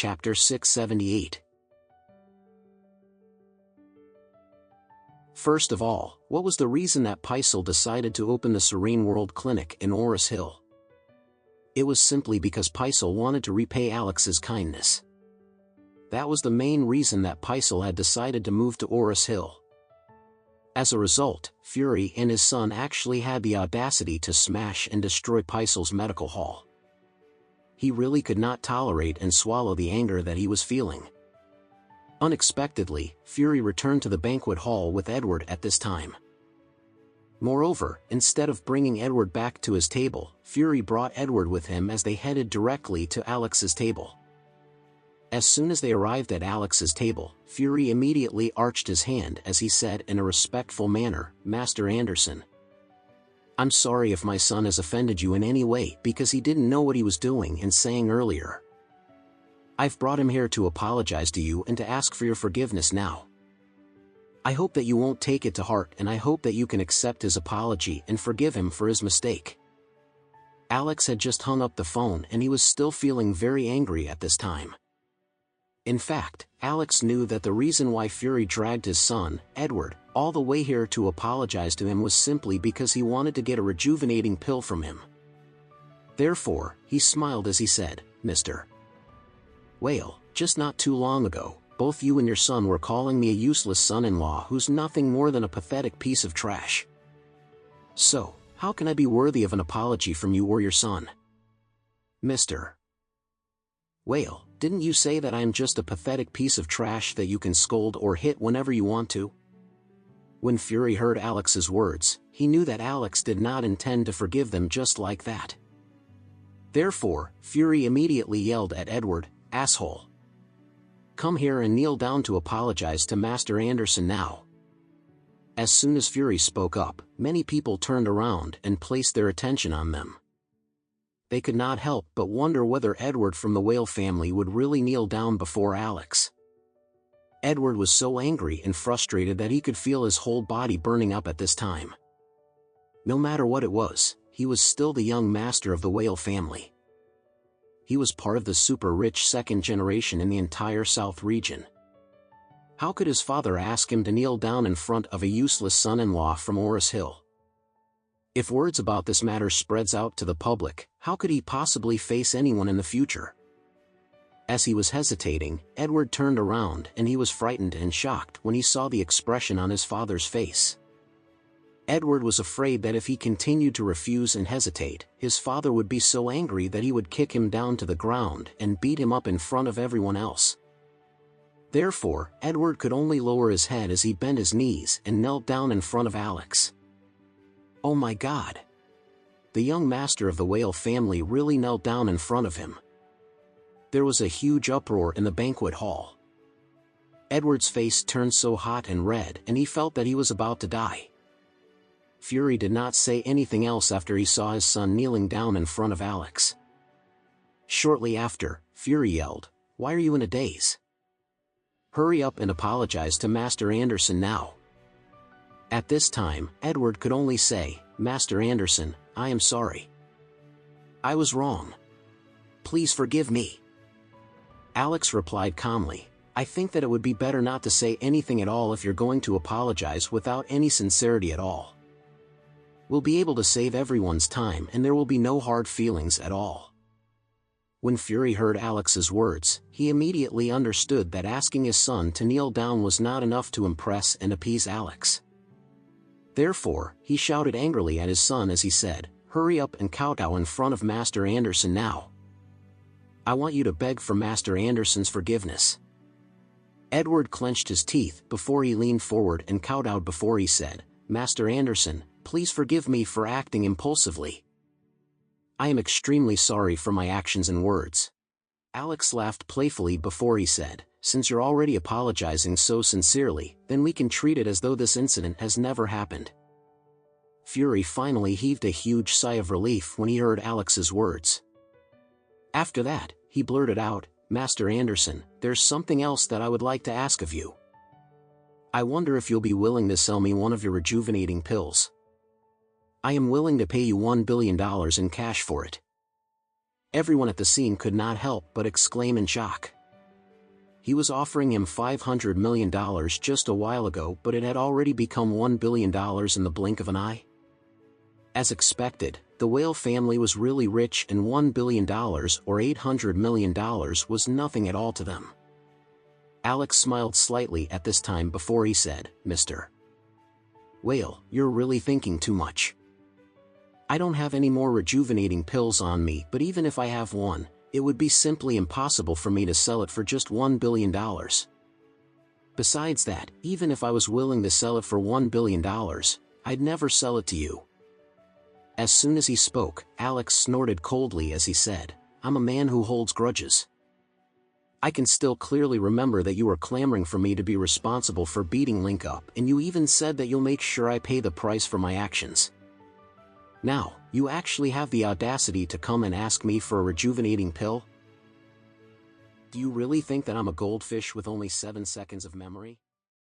Chapter 678. First of all, what was the reason that Paisel decided to open the Serene World Clinic in Oris Hill? It was simply because Paisel wanted to repay Alex's kindness. That was the main reason that Paisel had decided to move to Oris Hill. As a result, Fury and his son actually had the audacity to smash and destroy Paisel's medical hall. He really could not tolerate and swallow the anger that he was feeling. Unexpectedly, Fury returned to the banquet hall with Edward at this time. Moreover, instead of bringing Edward back to his table, Fury brought Edward with him as they headed directly to Alex's table. As soon as they arrived at Alex's table, Fury immediately arched his hand as he said in a respectful manner, "Master Anderson, I'm sorry if my son has offended you in any way because he didn't know what he was doing and saying earlier. I've brought him here to apologize to you and to ask for your forgiveness now. I hope that you won't take it to heart, and I hope that you can accept his apology and forgive him for his mistake." Alex had just hung up the phone and he was still feeling very angry at this time. In fact, Alex knew that the reason why Fury dragged his son, Edward, all the way here to apologize to him was simply because he wanted to get a rejuvenating pill from him. Therefore, he smiled as he said, "Mr. Whale, just not too long ago, both you and your son were calling me a useless son-in-law who's nothing more than a pathetic piece of trash. So, how can I be worthy of an apology from you or your son? Mr. Whale, didn't you say that I am just a pathetic piece of trash that you can scold or hit whenever you want to?" When Fury heard Alex's words, he knew that Alex did not intend to forgive them just like that. Therefore, Fury immediately yelled at Edward, "Asshole! Come here and kneel down to apologize to Master Anderson now." As soon as Fury spoke up, many people turned around and placed their attention on them. They could not help but wonder whether Edward from the Whale family would really kneel down before Alex. Edward was so angry and frustrated that he could feel his whole body burning up at this time. No matter what it was, he was still the young master of the Whale family. He was part of the super-rich second generation in the entire South region. How could his father ask him to kneel down in front of a useless son-in-law from Oris Hill? If words about this matter spreads out to the public, how could he possibly face anyone in the future? As he was hesitating, Edward turned around and he was frightened and shocked when he saw the expression on his father's face. Edward was afraid that if he continued to refuse and hesitate, his father would be so angry that he would kick him down to the ground and beat him up in front of everyone else. Therefore, Edward could only lower his head as he bent his knees and knelt down in front of Alex. Oh my God! The young master of the Whale family really knelt down in front of him. There was a huge uproar in the banquet hall. Edward's face turned so hot and red and he felt that he was about to die. Fury did not say anything else after he saw his son kneeling down in front of Alex. Shortly after, Fury yelled, "Why are you in a daze? Hurry up and apologize to Master Anderson now." At this time, Edward could only say, "Master Anderson, I am sorry. I was wrong. Please forgive me." Alex replied calmly, "I think that it would be better not to say anything at all if you're going to apologize without any sincerity at all. We'll be able to save everyone's time and there will be no hard feelings at all." When Fury heard Alex's words, he immediately understood that asking his son to kneel down was not enough to impress and appease Alex. Therefore, he shouted angrily at his son as he said, "Hurry up and kowtow in front of Master Anderson now. I want you to beg for Master Anderson's forgiveness." Edward clenched his teeth before he leaned forward and kowtowed before he said, "Master Anderson, please forgive me for acting impulsively. I am extremely sorry for my actions and words." Alex laughed playfully before he said, "Since you're already apologizing so sincerely, then we can treat it as though this incident has never happened." Fury finally heaved a huge sigh of relief when he heard Alex's words. After that, he blurted out, "Master Anderson, there's something else that I would like to ask of you. I wonder if you'll be willing to sell me one of your rejuvenating pills. I am willing to pay you $1 billion in cash for it." Everyone at the scene could not help but exclaim in shock. He was offering him $500 million just a while ago, but it had already become $1 billion in the blink of an eye. As expected, the Whale family was really rich, and $1 billion or $800 million was nothing at all to them. Alex smiled slightly at this time before he said, "Mr. Whale, you're really thinking too much. I don't have any more rejuvenating pills on me, but even if I have one, it would be simply impossible for me to sell it for just $1 billion. Besides that, even if I was willing to sell it for $1 billion, I'd never sell it to you." As soon as he spoke, Alex snorted coldly as he said, "I'm a man who holds grudges. I can still clearly remember that you were clamoring for me to be responsible for beating Link up, and you even said that you'll make sure I pay the price for my actions. Now, you actually have the audacity to come and ask me for a rejuvenating pill? Do you really think that I'm a goldfish with only 7 seconds of memory?"